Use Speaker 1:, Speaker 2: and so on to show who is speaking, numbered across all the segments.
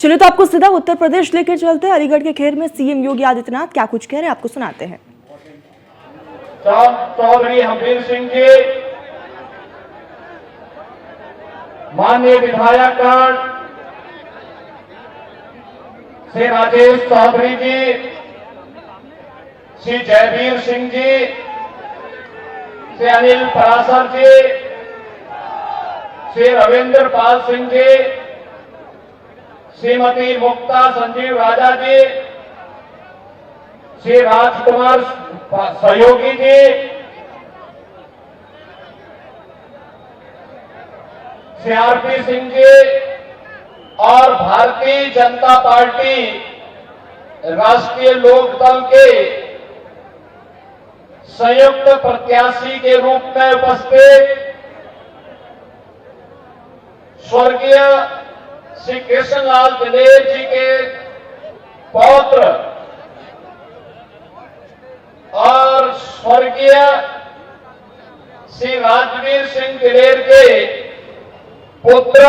Speaker 1: चलिए तो आपको सीधा उत्तर प्रदेश लेकर चलते हैं। अलीगढ़ के खेर में सीएम योगी आदित्यनाथ क्या कुछ कह रहे हैं आपको सुनाते हैं।
Speaker 2: चौधरी हरबीर सिंह जी, माननीय विधायक श्री राजेश चौधरी जी, श्री जयवीर सिंह जी, श्री अनिल पराशर जी, श्री रविंद्र पाल सिंह जी, श्रीमती मुक्ता संजीव राजा जी, श्री राजकुमार सहयोगी जी, श्री आरपी सिंह जी और भारतीय जनता पार्टी राष्ट्रीय लोकदल के संयुक्त प्रत्याशी के रूप में उपस्थित स्वर्गीय श्री कृष्णलाल दिलेर जी के पौत्र और स्वर्गीय श्री राजवीर सिंह दिलेर के पुत्र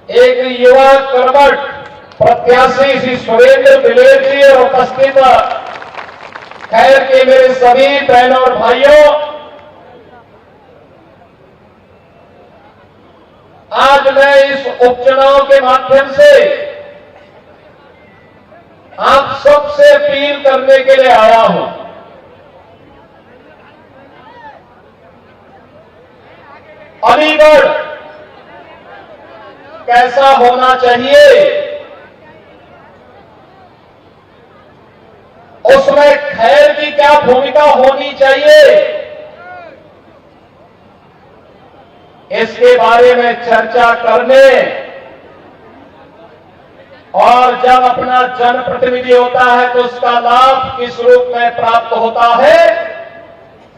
Speaker 2: एक युवा कर्मठ प्रत्याशी श्री सुरेंद्र दिलेर जी और उपस्थित खैर के मेरे सभी बहनों और भाइयों, आज मैं इस उपचुनाव के माध्यम से आप सबसे अपील करने के लिए आया हूं। अलीगढ़ कैसा होना चाहिए, उसमें खैर की क्या भूमिका होनी चाहिए, इसके बारे में चर्चा करने और जब अपना जनप्रतिनिधि होता है तो उसका लाभ किस रूप में प्राप्त होता है,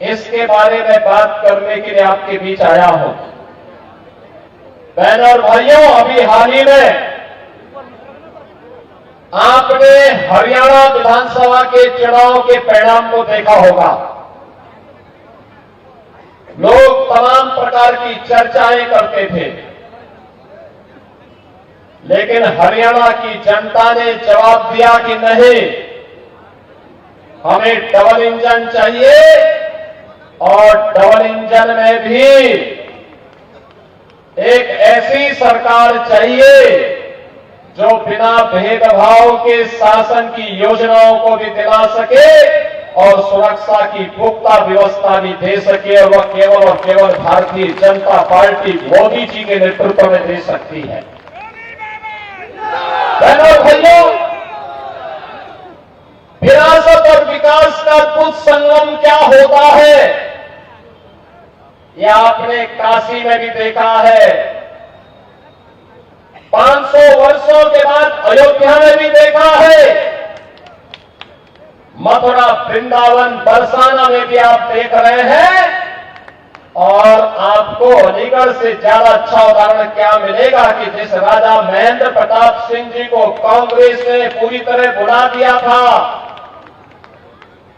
Speaker 2: इसके बारे में बात करने के लिए आपके बीच आया हूं। बहनों और भाइयों, अभी हाल ही में आपने हरियाणा विधानसभा के चुनाव के परिणाम को देखा होगा। लोग तमाम प्रकार की चर्चाएं करते थे, लेकिन हरियाणा की जनता ने जवाब दिया कि नहीं, हमें डबल इंजन चाहिए और डबल इंजन में भी एक ऐसी सरकार चाहिए जो बिना भेदभाव के शासन की योजनाओं को भी दिला सके और सुरक्षा की पुख्ता व्यवस्था भी दे सके, और वह केवल और केवल भारतीय जनता पार्टी मोदी जी के नेतृत्व में दे सकती है। बहनों भाइयों, विरासत और विकास का अद्भुत संगम क्या होता है, यह आपने काशी में भी देखा है, 500 वर्षों के बाद अयोध्या में भी देखा है, मथुरा, वृंदावन, बरसाना में भी आप देख रहे हैं। और आपको अलीगढ़ से ज्यादा अच्छा उदाहरण क्या मिलेगा कि जिस राजा महेंद्र प्रताप सिंह जी को कांग्रेस ने पूरी तरह भुला दिया था,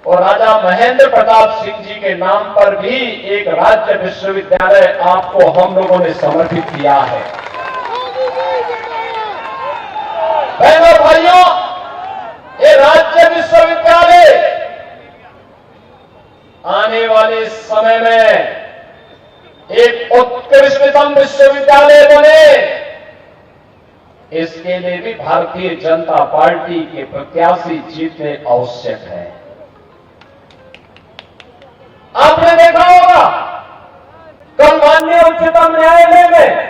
Speaker 2: और राजा महेंद्र प्रताप सिंह जी के नाम पर भी एक राज्य विश्वविद्यालय आपको हम लोगों ने समर्पित किया है। बहनों भाइयों, ये राज्य विश्वविद्यालय आने वाले समय में एक उत्कृष्टतम विश्वविद्यालय बने, इसके लिए भी भारतीय जनता पार्टी के प्रत्याशी जीतने आवश्यक है। आपने देखा होगा कल माननीय उच्चतम न्यायालय में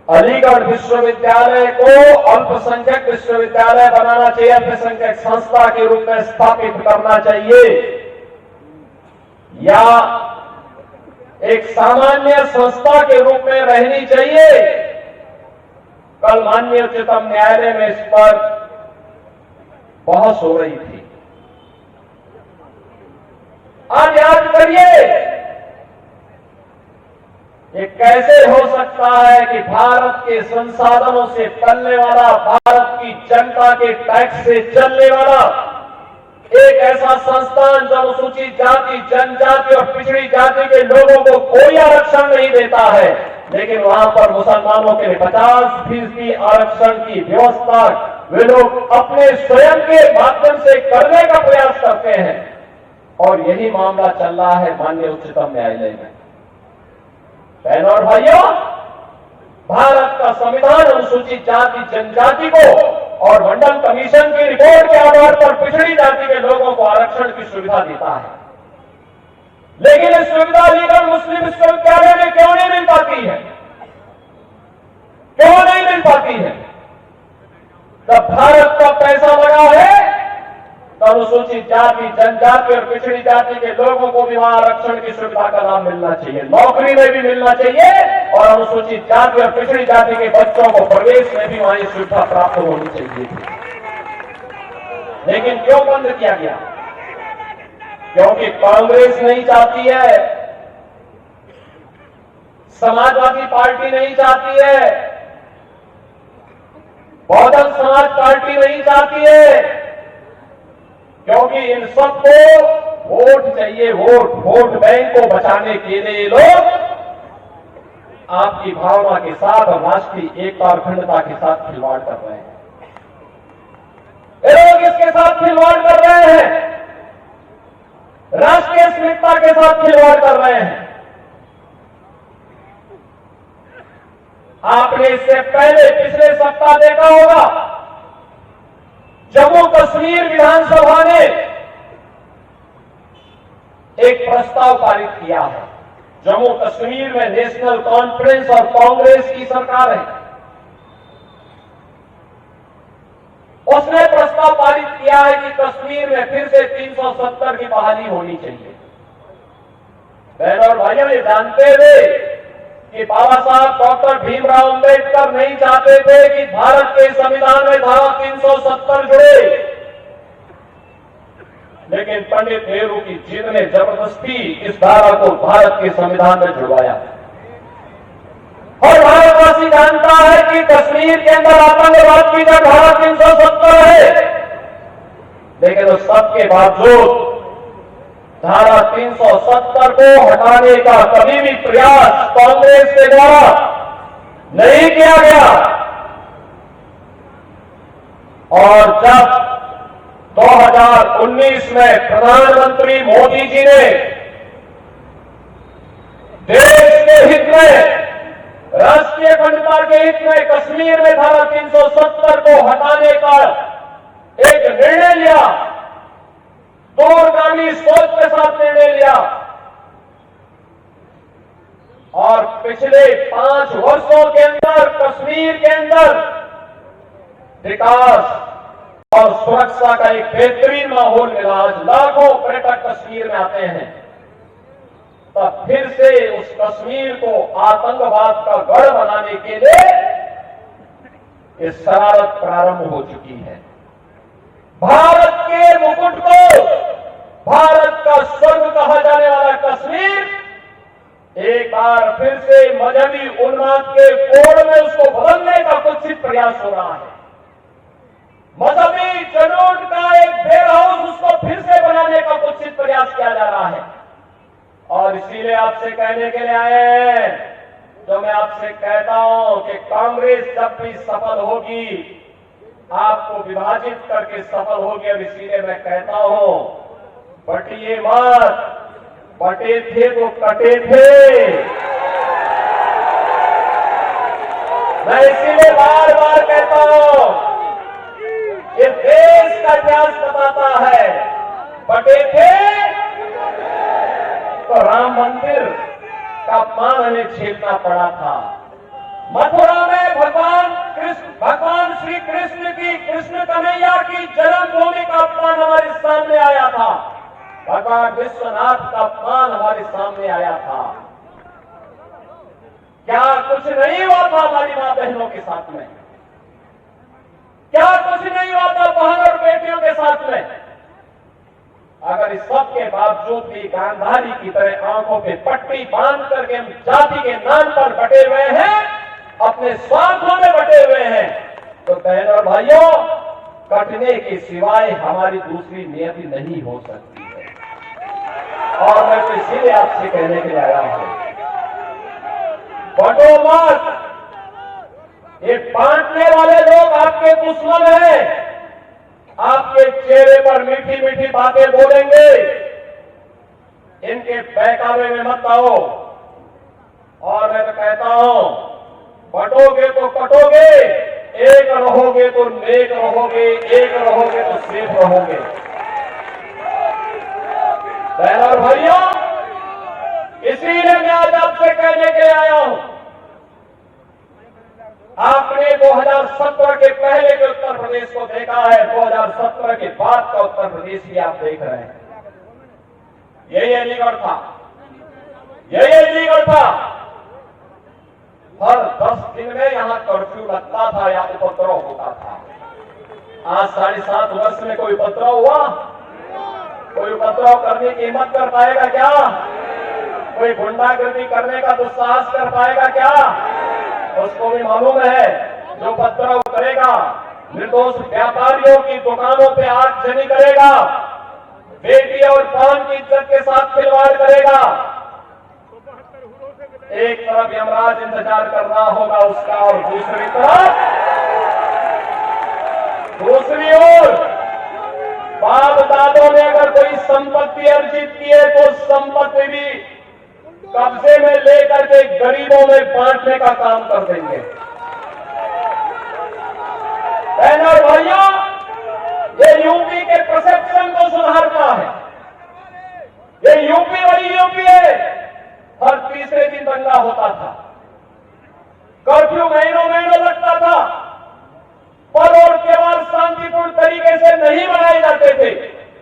Speaker 2: अलीगढ़ विश्वविद्यालय को अल्पसंख्यक विश्वविद्यालय बनाना चाहिए, अल्पसंख्यक संस्था के रूप में स्थापित करना चाहिए, या एक सामान्य संस्था के रूप में रहनी चाहिए। कल माननीय उच्चतम न्यायालय में इस पर बहस हो रही थी। आज याद करिए, ये कैसे हो सकता है कि भारत के संसाधनों से चलने वाला, भारत की जनता के टैक्स से चलने वाला एक ऐसा संस्थान जो अनुसूचित जाति, जनजाति और पिछड़ी जाति के लोगों को कोई आरक्षण नहीं देता है, लेकिन वहां पर मुसलमानों के लिए 50% आरक्षण की व्यवस्था वे लोग अपने स्वयं के माध्यम से करने का प्रयास करते हैं। और यही मामला चल रहा है माननीय उच्चतम न्यायालय में। बहनों और भाइयों, भारत का संविधान अनुसूचित जाति, जनजाति को और मंडल कमीशन की रिपोर्ट के आधार पर पिछड़ी जाति के लोगों को आरक्षण की सुविधा देता है, लेकिन इस सुविधा लीगल मुस्लिम विश्वविद्यालय में क्यों नहीं मिल पाती है? क्यों नहीं मिल पाती है? जब भारत का पैसा लगा है तो अनुसूचित जाति, जनजाति और पिछड़ी जाति के लोगों को भी वहां आरक्षण की सुविधा का लाभ मिलना चाहिए, नौकरी में भी मिलना चाहिए और अनुसूचित जाति और पिछड़ी जाति के बच्चों को प्रवेश में भी वहां ये सुविधा प्राप्त होनी चाहिए। लेकिन क्यों बंद किया गया? क्योंकि कांग्रेस नहीं चाहती है, समाजवादी पार्टी नहीं चाहती है, बहुजन समाज पार्टी नहीं चाहती है, क्योंकि इन सबको वोट चाहिए, वोट बैंक को बचाने के लिए लोग आपकी भावना के साथ और राष्ट्रीय एकता और अखंडता के साथ खिलवाड़ कर रहे हैं। ये लोग इसके साथ खिलवाड़ कर रहे हैं, राष्ट्रीय अस्मिता के साथ खिलवाड़ कर रहे हैं। आपने इससे पहले पिछले सप्ताह देखा होगा, जम्मू कश्मीर विधानसभा ने एक प्रस्ताव पारित किया है। जम्मू कश्मीर में नेशनल कॉन्फ्रेंस और कांग्रेस की सरकार है, उसने प्रस्ताव पारित किया है कि कश्मीर में फिर से 370 की बहाली होनी चाहिए। बहनों और भाइयों, ये जानते हुए कि बाबा साहब डॉक्टर भीमराव अंबेडकर नहीं चाहते थे कि भारत के संविधान में धारा 370 जुड़े, लेकिन पंडित नेहरू की जिद ने जबरदस्ती इस धारा को भारत के संविधान में जुड़वाया। और भारतवासी जानता है कि कश्मीर के अंदर आतंकवाद की जब धारा 370 है, लेकिन उस सब के बावजूद धारा 370 को हटाने का कभी भी प्रयास कांग्रेस के द्वारा नहीं किया गया। और जब 2019 में प्रधानमंत्री मोदी जी ने देश के हित में, राष्ट्रीय अखंडता के हित में कश्मीर में धारा 370 को हटाने का एक निर्णय लिया, दूरगामी सोच के साथ निर्णय लिया, और पिछले 5 वर्षों के अंदर कश्मीर के अंदर विकास और सुरक्षा का एक बेहतरीन माहौल मिला। आज लाखों पर्यटक कश्मीर में आते हैं, तब फिर से उस कश्मीर को आतंकवाद का गढ़ बनाने के लिए ये शरारत प्रारंभ हो चुकी है। भारत के मुकुट को, भारत का स्वर्ग कहा जाने वाला कश्मीर एक बार फिर से मजहबी उन्माद के कोड़ में उसको बदलने का कुत्सित प्रयास हो रहा है। मजहबी जनून का एक बेर हाउस उसको फिर से बनाने का कुत्सित प्रयास किया जा रहा है। और इसीलिए आपसे कहने के लिए आए हैं, जो मैं आपसे कहता हूं कि कांग्रेस जब भी सफल होगी आपको विभाजित करके सफल होगी। अब इसीलिए मैं कहता हूं, बटिए मत, बटे थे तो कटे थे। मैं इसीलिए बार बार कहता हूं, ये देश का इतिहास बताता है, बटे थे तो राम मंदिर का अपमान हमें झेलना पड़ा था। मथुरा में भगवान श्री कृष्ण की, कृष्ण कन्हैया की जन्मभूमि का अपमान हमारे सामने आया था। भगवान विश्वनाथ का अपमान हमारे सामने आया था। क्या कुछ नहीं हुआ था हमारी मां बहनों के साथ में? क्या कुछ नहीं हुआ था बहन और बेटियों के साथ में? अगर इस सब के बावजूद भी गांधारी की तरह आंखों पे पट्टी बांध करके हम जाति के नाम पर बटे हुए हैं, अपने स्वार्थों में बटे हुए हैं, तो बहनों और भाइयों, कटने के सिवाय हमारी दूसरी नियति नहीं हो सकती है। और मैं तो इसीलिए आपसे कहने के लिए आया हूं, बटो मत। ये बांटने वाले लोग आपके दुश्मन हैं। आपके चेहरे पर मीठी मीठी बातें बोलेंगे, इनके बहकावे में मत आओ। और मैं तो कहता हूं, बटोगे तो कटोगे, एक रहोगे तो नेक रहोगे, एक रहोगे तो सेफ रहोगे। बहनों और भाइयों, इसीलिए मैं आज आपसे कहने के लिए आया हूं, आपने 2017 के पहले के उत्तर प्रदेश को देखा है, 2017 के बाद का उत्तर प्रदेश भी आप देख रहे हैं। यही अलीगढ़ था, यही अलीगढ़ था। हर 10 दिन में यहां कर्फ्यू लगता था या उपद्रव होता था। आज 7.5 वर्ष में कोई उपद्रव हुआ? कोई उपद्रव करने की हिम्मत कर पाएगा क्या? कोई गुंडागर्दी करने का दुस्साहस कर पाएगा क्या? उसको भी मालूम है, जो उपद्रव करेगा, निर्दोष व्यापारियों की दुकानों पे आगजनी करेगा, बेटी और बहन की इज्जत के साथ खिलवाड़ करेगा। एक तरफ यमराज इंतजार कर रहा होगा उसका, और दूसरी ओर बाप दादों ने अगर कोई संपत्ति अर्जित की है तो संपत्ति भी कब्जे में लेकर के गरीबों में बांटने का काम कर देंगे। बहनों और भाइयों, ये यूपी के परसेप्शन को सुधारता है। ये यूपी बड़ी यूपी है। हर तीसरे दिन दंगा होता था, कर्फ्यू महीनों लगता था, पर्व और त्योहार शांतिपूर्ण तरीके से नहीं मनाए जाते थे।